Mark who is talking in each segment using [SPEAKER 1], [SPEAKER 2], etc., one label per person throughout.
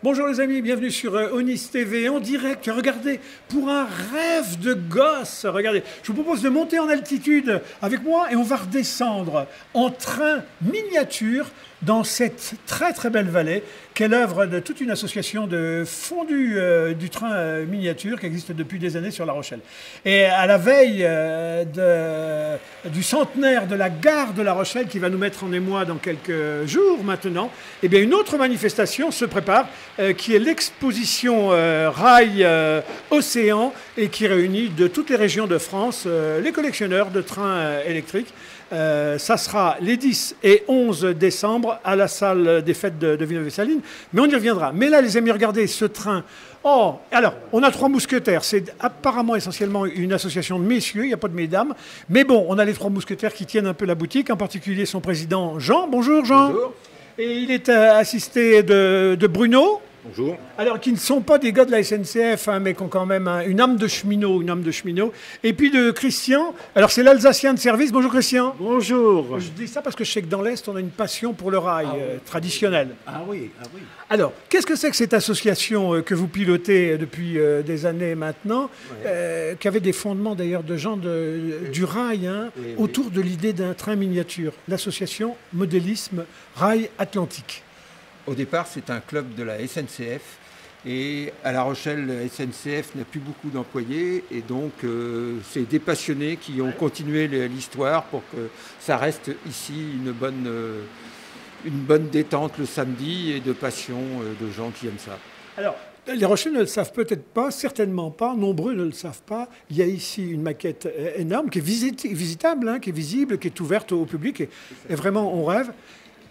[SPEAKER 1] Bonjour les amis, bienvenue sur Onis TV en direct. Regardez, pour un rêve de gosse, regardez, je vous propose de monter en altitude avec moi et on va redescendre en train miniature dans cette très très belle vallée qu'est l'œuvre de toute une association de fondus du train miniature qui existe depuis des années sur La Rochelle. Et à la veille du centenaire de la gare de La Rochelle qui va nous mettre en émoi dans quelques jours maintenant, eh bien une autre manifestation se prépare qui est l'exposition Rail Océan et qui réunit de toutes les régions de France les collectionneurs de trains électriques. Ça sera les 10 et 11 décembre à la salle des fêtes de Villeneuve-les-Salines, mais on y reviendra. Mais là, les amis, regardez ce train. Oh, alors, on a 3 mousquetaires. C'est apparemment essentiellement une association de messieurs, il n'y a pas de mesdames. Mais bon, on a les 3 mousquetaires qui tiennent un peu la boutique, en particulier son président Jean. Bonjour Jean.
[SPEAKER 2] Bonjour.
[SPEAKER 1] Et il est assisté de Bruno.
[SPEAKER 2] Bonjour.
[SPEAKER 1] Alors, qui ne sont pas des gars de la SNCF, hein, mais qui ont quand même une âme de cheminot, Et puis de Christian. Alors, c'est l'Alsacien de service. Bonjour Christian.
[SPEAKER 2] Bonjour.
[SPEAKER 1] Je dis ça parce que je sais que dans l'Est, on a une passion pour le rail traditionnel.
[SPEAKER 2] Ah oui, ah oui.
[SPEAKER 1] Alors, qu'est-ce que c'est que cette association que vous pilotez depuis des années maintenant, qui avait des fondements d'ailleurs de gens du rail, hein, autour de l'idée d'un train miniature, l'association Modélisme Rail Atlantique.
[SPEAKER 2] Au départ, c'est un club de la SNCF. Et à La Rochelle, la SNCF n'a plus beaucoup d'employés. Et donc, c'est des passionnés qui ont continué l'histoire pour que ça reste ici une bonne détente le samedi et de passion de gens qui aiment ça.
[SPEAKER 1] Alors, les Rochelles ne le savent peut-être pas, certainement pas, nombreux ne le savent pas. Il y a ici une maquette énorme qui est visitable, hein, qui est visible, qui est ouverte au public. Et vraiment, on rêve.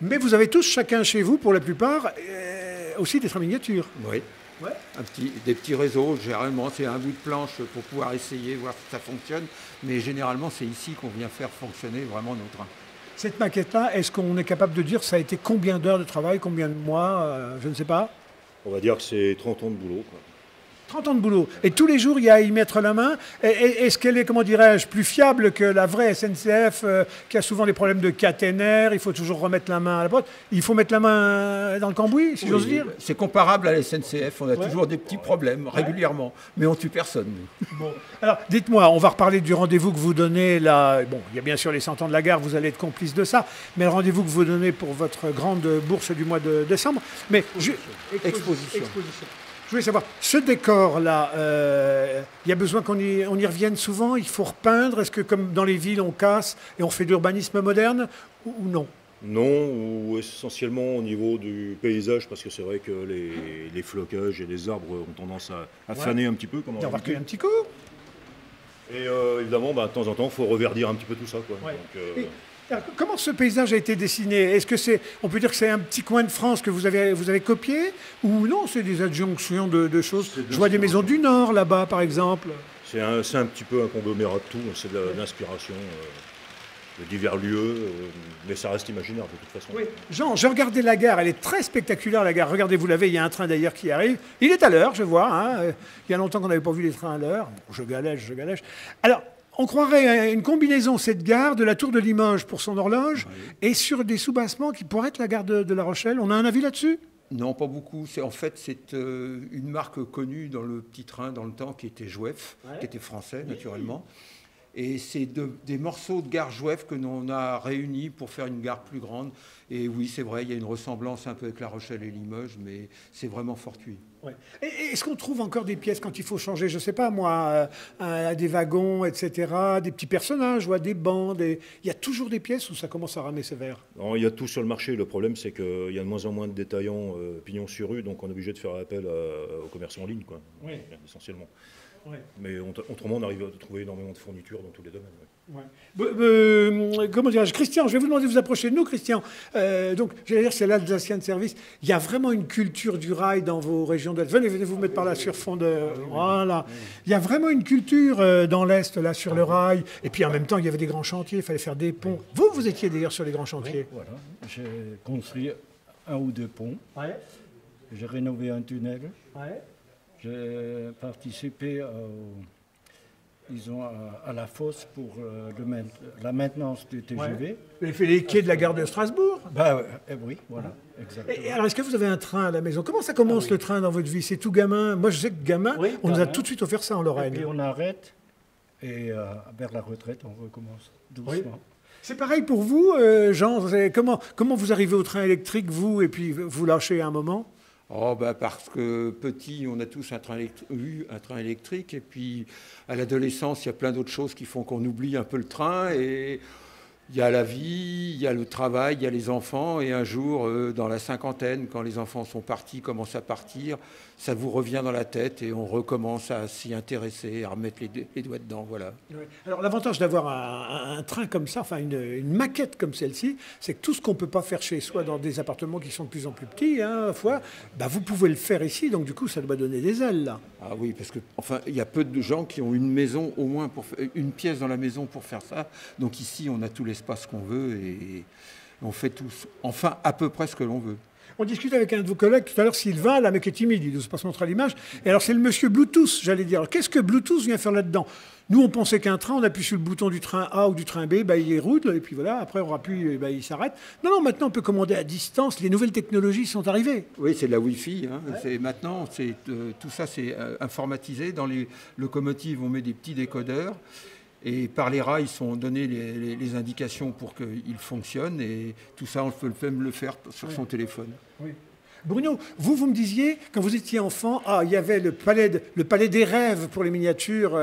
[SPEAKER 1] Mais vous avez tous, chacun chez vous, pour la plupart, aussi des trains miniatures.
[SPEAKER 2] Oui. Ouais. Des petits réseaux. Généralement, c'est un bout de planche pour pouvoir essayer, voir si ça fonctionne. Mais généralement, c'est ici qu'on vient faire fonctionner vraiment nos trains.
[SPEAKER 1] Cette maquette-là, est-ce qu'on est capable de dire ça a été combien d'heures de travail, combien de mois, je ne sais pas?
[SPEAKER 3] On va dire que c'est 30 ans de boulot, quoi.
[SPEAKER 1] 30 ans de boulot. Et tous les jours, il y a à y mettre la main. Est-ce qu'elle est, comment dirais-je, plus fiable que la vraie SNCF qui a souvent des problèmes de caténaire? Il faut toujours remettre la main à la boîte. Il faut mettre la main dans le cambouis, si j'ose dire.
[SPEAKER 2] C'est comparable à la SNCF. On a toujours des petits problèmes régulièrement. Mais on ne tue personne.
[SPEAKER 1] Bon. Alors, dites-moi, on va reparler du rendez-vous que vous donnez là. Bon, il y a bien sûr les 100 ans de la gare, vous allez être complice de ça. Mais le rendez-vous que vous donnez pour votre grande bourse du mois de décembre. Mais
[SPEAKER 2] Exposition.
[SPEAKER 1] Je voulais savoir, ce décor-là, il y a besoin qu'on y revienne souvent? Il faut repeindre? Est-ce que comme dans les villes, on casse et on fait de l'urbanisme moderne ou non?
[SPEAKER 3] Non, ou essentiellement au niveau du paysage, parce que c'est vrai que les flocages et les arbres ont tendance à faner un petit peu.
[SPEAKER 1] On va reculer un petit coup.
[SPEAKER 3] Et évidemment, de temps en temps, il faut reverdir un petit peu tout ça, quoi.
[SPEAKER 1] Ouais.
[SPEAKER 3] Donc,
[SPEAKER 1] alors, comment ce paysage a été dessiné? Est-ce que on peut dire que c'est un petit coin de France que vous avez copié? Ou non, c'est des adjonctions de choses? Je vois des maisons du Nord là-bas, par exemple.
[SPEAKER 3] c'est un petit peu un conglomérat de tout. C'est de l'inspiration de divers lieux, mais ça reste imaginaire de toute façon.
[SPEAKER 1] Oui. Jean, je regardais la gare, elle est très spectaculaire la gare. Regardez, vous l'avez, il y a un train d'ailleurs qui arrive. Il est à l'heure, je vois. Hein. Il y a longtemps qu'on n'avait pas vu les trains à l'heure. Je galèche. Alors, on croirait à une combinaison, cette gare, de la tour de Limoges pour son horloge, et sur des soubassements qui pourraient être la gare de La Rochelle. On a un avis là-dessus?
[SPEAKER 2] Non, pas beaucoup. C'est une marque connue dans le petit train dans le temps qui était Jouef, qui était français naturellement. Et c'est des morceaux de gare Jouef que l'on a réunis pour faire une gare plus grande. Et oui, c'est vrai, il y a une ressemblance un peu avec La Rochelle et Limoges, mais c'est vraiment fortuit.
[SPEAKER 1] Ouais. Est-ce qu'on trouve encore des pièces quand il faut changer, je ne sais pas moi, des wagons, etc., des petits personnages, des bancs, il y a toujours des pièces où ça commence à ramer sévère?
[SPEAKER 3] Non, il y a tout sur le marché. Le problème, c'est qu'il y a de moins en moins de détaillants pignon sur rue, donc on est obligé de faire appel aux commerçants en ligne, quoi, essentiellement. Ouais. Mais autrement, on arrive à trouver énormément de fournitures dans tous les domaines.
[SPEAKER 1] Ouais. Comment dirais-je, Christian, je vais vous demander de vous approcher de nous, Christian. Donc, j'allais dire, c'est l'Alsacien de service. Il y a vraiment une culture du rail dans vos régions d'Est. Venez vous mettre par là sur fond de... Voilà. Il y a vraiment une culture dans l'Est, là, sur le rail. Et puis, en même temps, il y avait des grands chantiers, il fallait faire des ponts. Vous étiez d'ailleurs sur les grands chantiers.
[SPEAKER 4] Oui, voilà. J'ai construit 1 ou 2 ponts. Ouais. J'ai rénové un tunnel. Ouais. J'ai participé disons, à la fosse pour la maintenance du TGV.
[SPEAKER 1] Ouais. Vous avez fait les quais de la gare de Strasbourg?
[SPEAKER 4] Oui, voilà, exactement.
[SPEAKER 1] Et alors, est-ce que vous avez un train à la maison? Comment ça commence le train dans votre vie? C'est tout gamin? Moi, je sais que gamin, on nous a tout de suite offert ça en Lorraine.
[SPEAKER 4] Et puis on arrête, et vers la retraite, on recommence doucement. Oui.
[SPEAKER 1] C'est pareil pour vous, Jean? Comment vous arrivez au train électrique, vous, et puis vous lâchez à un moment?
[SPEAKER 2] Parce que petit, on a tous eu un train électrique, et puis à l'adolescence, il y a plein d'autres choses qui font qu'on oublie un peu le train, et il y a la vie, il y a le travail, il y a les enfants, et un jour, dans la cinquantaine, quand les enfants sont partis, commencent à partir, ça vous revient dans la tête et on recommence à s'y intéresser, à remettre les doigts dedans, voilà. Oui.
[SPEAKER 1] Alors l'avantage d'avoir un train comme ça, enfin une maquette comme celle-ci, c'est que tout ce qu'on ne peut pas faire chez soi dans des appartements qui sont de plus en plus petits, vous pouvez le faire ici, donc du coup ça doit donner des ailes là.
[SPEAKER 2] Ah oui, parce que il y a peu de gens qui ont une maison, au moins une pièce dans la maison pour faire ça, donc ici on a tout l'espace qu'on veut et on fait tous, enfin à peu près ce que l'on veut.
[SPEAKER 1] On discute avec un de vos collègues tout à l'heure, Sylvain, là, mais qui est timide, il n'ose pas se montrer à l'image. Et alors, c'est le monsieur Bluetooth, j'allais dire. Alors, qu'est-ce que Bluetooth vient faire là-dedans? Nous, on pensait qu'un train, on appuie sur le bouton du train A ou du train B, il roule, et puis voilà, après on appuie, il s'arrête. Non, maintenant, on peut commander à distance. Les nouvelles technologies sont arrivées.
[SPEAKER 2] Oui, c'est de la Wi-Fi. Maintenant, tout ça, c'est informatisé. Dans les locomotives, on met des petits décodeurs. Et par les rails, ils sont donnés les indications pour qu'ils fonctionnent. Et tout ça, on peut même le faire sur son téléphone. Oui.
[SPEAKER 1] Bruno, vous me disiez, quand vous étiez enfant, il y avait le palais des rêves pour les miniatures,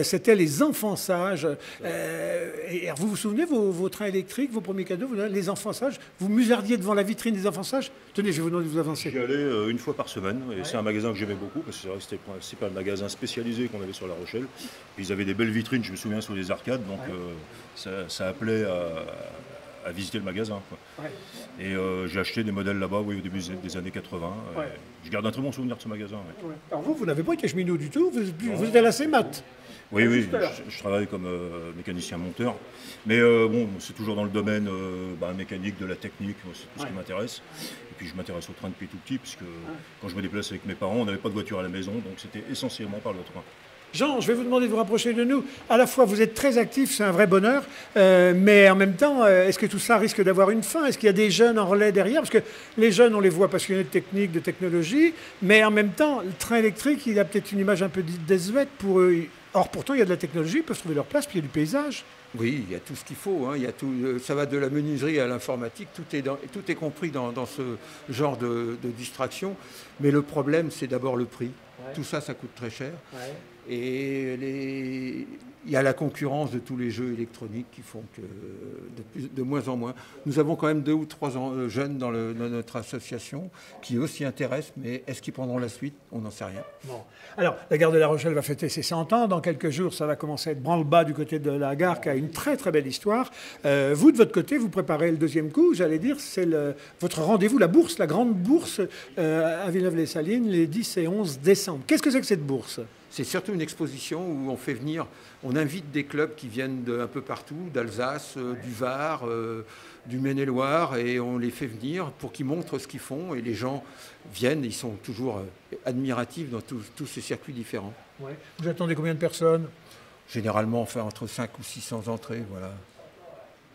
[SPEAKER 1] c'était les enfants sages. Et vous vous souvenez, vos trains électriques, vos premiers cadeaux, les enfants sages, vous musardiez devant la vitrine des enfants sages? Tenez, je vais vous demander de vous avancer.
[SPEAKER 3] J'y allais une fois par semaine, et c'est un magasin que j'aimais beaucoup, parce que c'est vrai que c'était le principal magasin spécialisé qu'on avait sur La Rochelle. Puis ils avaient des belles vitrines, je me souviens, sur les arcades, donc ça appelait à visiter le magasin, quoi. Ouais. Et j'ai acheté des modèles là-bas, au début des années 80. Ouais. Je garde un très bon souvenir de ce magasin. Ouais.
[SPEAKER 1] Ouais. Alors vous n'avez pas été cheminot du tout, vous êtes à la CEMAT.
[SPEAKER 3] Oui, je travaille comme mécanicien monteur. Mais c'est toujours dans le domaine mécanique, de la technique, c'est tout ce qui m'intéresse. Et puis je m'intéresse au train depuis tout petit, puisque quand je me déplace avec mes parents, on n'avait pas de voiture à la maison, donc c'était essentiellement par le train.
[SPEAKER 1] Jean, je vais vous demander de vous rapprocher de nous. À la fois, vous êtes très actif, c'est un vrai bonheur, mais en même temps, est-ce que tout ça risque d'avoir une fin? Est-ce qu'il y a des jeunes en relais derrière? Parce que les jeunes, on les voit passionnés de technique, de technologie, mais en même temps, le train électrique, il a peut-être une image un peu désuète pour eux. Or, pourtant, il y a de la technologie, ils peuvent trouver leur place, puis il y a du paysage.
[SPEAKER 2] Oui, il y a tout ce qu'il faut. Il y a tout, ça va de la menuiserie à l'informatique, tout est compris dans ce genre de distraction. Mais le problème, c'est d'abord le prix. Ouais. Tout ça, ça coûte très cher. Ouais. Et il y a la concurrence de tous les jeux électroniques qui font que de moins en moins. Nous avons quand même 2 ou 3 jeunes dans notre association qui eux s'y intéressent, mais est-ce qu'ils prendront la suite? On n'en sait rien. Bon.
[SPEAKER 1] Alors, la gare de La Rochelle va fêter ses 100 ans. Dans quelques jours, ça va commencer à être branle-bas du côté de la gare, qui a une très très belle histoire. Vous, de votre côté, vous préparez le deuxième coup, j'allais dire, c'est votre rendez-vous, la bourse, la grande bourse à Villeneuve-les-Salines, les 10 et 11 décembre. Qu'est-ce que c'est que cette bourse?
[SPEAKER 2] C'est surtout une exposition où on invite des clubs qui viennent d'un peu partout, d'Alsace, du Var, du Maine-et-Loire, et on les fait venir pour qu'ils montrent ce qu'ils font. Et les gens viennent, ils sont toujours admiratifs dans tous ces circuits différents.
[SPEAKER 1] Ouais. Vous attendez combien de personnes?
[SPEAKER 2] Généralement, entre 5 ou 600 entrées, voilà.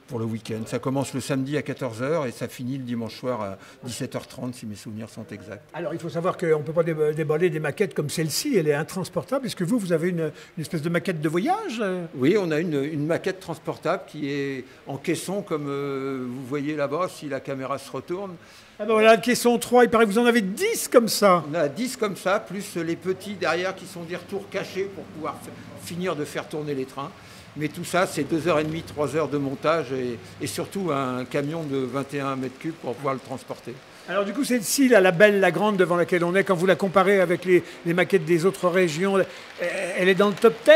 [SPEAKER 2] Pour le week-end. Ça commence le samedi à 14h et ça finit le dimanche soir à 17h30 si mes souvenirs sont exacts.
[SPEAKER 1] Alors il faut savoir qu'on ne peut pas déballer des maquettes comme celle-ci, elle est intransportable. Est-ce que vous avez une espèce de maquette de voyage?
[SPEAKER 2] Oui, on a une maquette transportable qui est en caisson comme vous voyez là-bas si la caméra se retourne.
[SPEAKER 1] Ah ben voilà, le caisson 3, il paraît que vous en avez 10 comme ça.
[SPEAKER 2] On a 10 comme ça, plus les petits derrière qui sont des retours cachés pour pouvoir finir de faire tourner les trains. Mais tout ça, c'est 2h30, 3h de montage et surtout un camion de 21 mètres cubes pour pouvoir le transporter.
[SPEAKER 1] Alors du coup, celle-ci, la belle, la grande devant laquelle on est, quand vous la comparez avec les maquettes des autres régions, elle est dans le top 10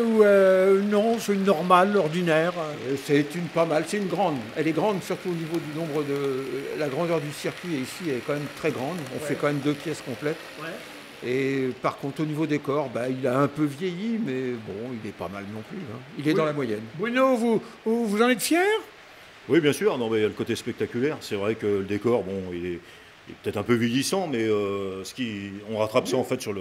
[SPEAKER 1] ou non, c'est une normale, ordinaire?
[SPEAKER 2] C'est pas mal, c'est une grande. Elle est grande surtout au niveau du nombre de... La grandeur du circuit ici est quand même très grande. On fait quand même 2 pièces complètes. Ouais. Et par contre, au niveau des corps, il a un peu vieilli, mais bon, il est pas mal non plus. Il est dans la moyenne.
[SPEAKER 1] Bruno, vous en êtes fier?
[SPEAKER 3] Oui, bien sûr. Non, mais il y a le côté spectaculaire. C'est vrai que le décor, il est peut-être un peu vieillissant, mais on rattrape ça en fait sur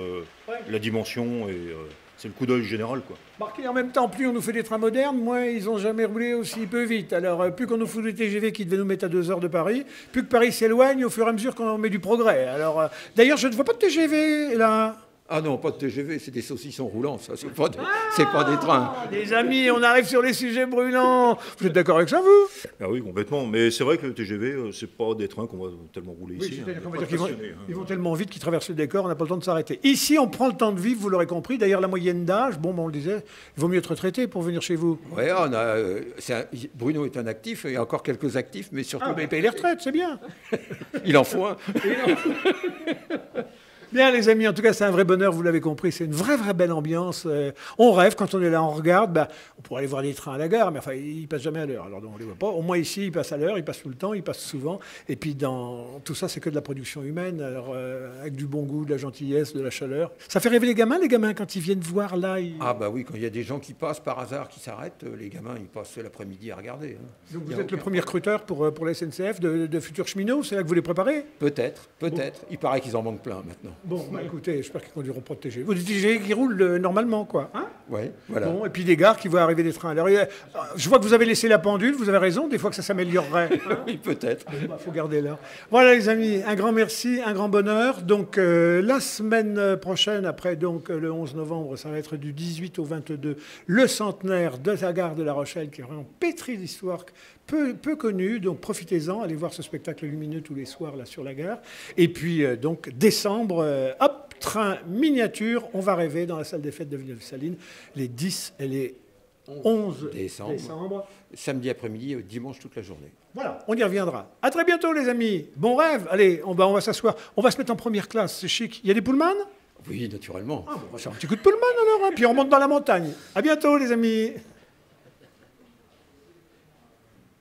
[SPEAKER 3] la dimension et c'est le coup d'œil général, quoi.
[SPEAKER 1] Marquez, en même temps, plus on nous fait des trains modernes, moins ils n'ont jamais roulé aussi peu vite. Alors, plus qu'on nous fout des TGV qui devaient nous mettre à 2 heures de Paris, plus que Paris s'éloigne au fur et à mesure qu'on met du progrès. Alors, d'ailleurs, je ne vois pas de TGV, là.
[SPEAKER 2] Ah non, pas de TGV, c'est des saucissons roulants, ça, c'est pas des trains.
[SPEAKER 1] Les amis, on arrive sur les sujets brûlants. Vous êtes d'accord avec ça, vous?
[SPEAKER 3] Ah oui, complètement. Mais c'est vrai que le TGV, c'est pas des trains qu'on va tellement rouler ici.
[SPEAKER 1] C'est-à-dire qu'on va dire qu'ils vont tellement vite qu'ils traversent le décor, on n'a pas le temps de s'arrêter. Ici, on prend le temps de vivre, vous l'aurez compris. D'ailleurs, la moyenne d'âge, bon, on le disait, il vaut mieux être retraité pour venir chez vous.
[SPEAKER 2] Oui, Bruno est un actif, il y a encore quelques actifs, mais surtout...
[SPEAKER 1] Ah, mais il paye les retraites, c'est bien.
[SPEAKER 2] Il en faut un.
[SPEAKER 1] Bien, les amis, en tout cas, c'est un vrai bonheur, vous l'avez compris. C'est une vraie belle ambiance. On rêve, quand on est là, on regarde. On pourrait aller voir des trains à la gare, mais enfin, ils passent jamais à l'heure. Alors, on ne les voit pas. Au moins, ici, ils passent à l'heure, ils passent tout le temps, ils passent souvent. Et puis, dans tout ça, c'est que de la production humaine, alors, avec du bon goût, de la gentillesse, de la chaleur. Ça fait rêver les gamins, quand ils viennent voir là.
[SPEAKER 2] Ah, bah oui, quand il y a des gens qui passent par hasard, qui s'arrêtent, les gamins, ils passent l'après-midi à regarder. Hein.
[SPEAKER 1] Donc, vous êtes le premier recruteur pour la SNCF de futurs cheminots, c'est là que vous les préparez?
[SPEAKER 2] Peut-être.
[SPEAKER 1] Bon.
[SPEAKER 2] Il paraît qu'ils en manquent plein maintenant.
[SPEAKER 1] Bon, bah, écoutez, j'espère qu'ils conduiront pas de TGV. Vous des TGV qui roulent normalement, quoi. Hein?
[SPEAKER 2] Oui, voilà.
[SPEAKER 1] Bon, et puis des gares qui voient arriver des trains. Alors, je vois que vous avez laissé la pendule, vous avez raison, des fois que ça s'améliorerait. Hein?
[SPEAKER 2] Oui, peut-être.
[SPEAKER 1] Bon, faut garder là. Voilà, les amis, un grand merci, un grand bonheur. Donc, la semaine prochaine, après donc le 11 novembre, ça va être du 18 au 22, le centenaire de la gare de La Rochelle, qui est vraiment pétri d'histoire, peu connu, donc profitez-en, allez voir ce spectacle lumineux tous les soirs là sur la gare. Et puis donc décembre, hop, train miniature, on va rêver dans la salle des fêtes de Villeneuve-Salines les 10 et les 11 décembre.
[SPEAKER 2] Samedi après-midi, dimanche toute la journée.
[SPEAKER 1] Voilà, on y reviendra. À très bientôt les amis. Bon rêve. Allez, on va s'asseoir. On va se mettre en première classe, c'est chic. Il y a des pullman?
[SPEAKER 2] Oui, naturellement.
[SPEAKER 1] Ah, bon, on va faire un petit coup de pullman alors, hein, puis on remonte dans la montagne. À bientôt les amis.